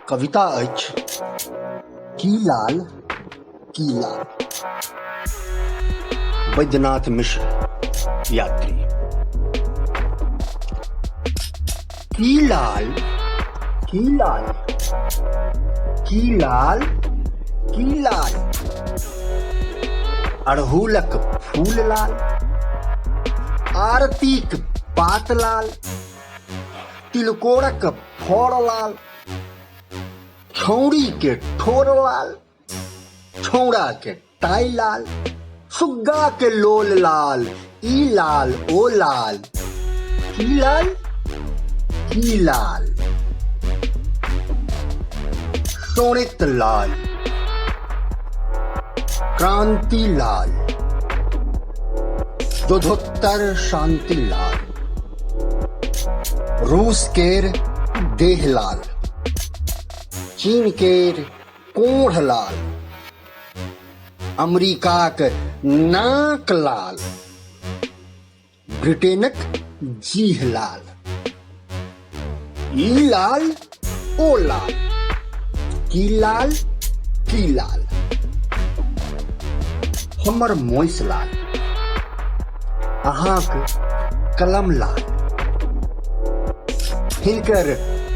कविता अछि की लाल की लाल। बैद्यनाथ मिश्र यात्री। की लाल की लाल की लाल की लाल। अड़हुलक फूल लाल, आरतीक पात लाल, तिलकोरक फड़ लाल, छौड़ी के ठोर लाल, छौड़ा के टाई लाल, सुग्गा के लोल लाल, ई लाल ओ लाल। की लाल की लाल। शोणित लाल, क्रांति लाल, युद्धोत्तर शांति लाल, रूस केर देह लाल, चीन केर कोढ़ लाल, अमरीकाक नाक लाल, ब्रिटेनक जीह लाल। ई लाल ओ लाल। की लाल की लाल। हमर मोइस लाल, अहाँक कलम लाल, हिनकर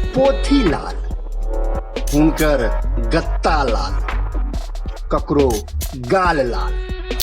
पोथी लाल, हुनकर गत्ता लाल, ककरो गाल लाल।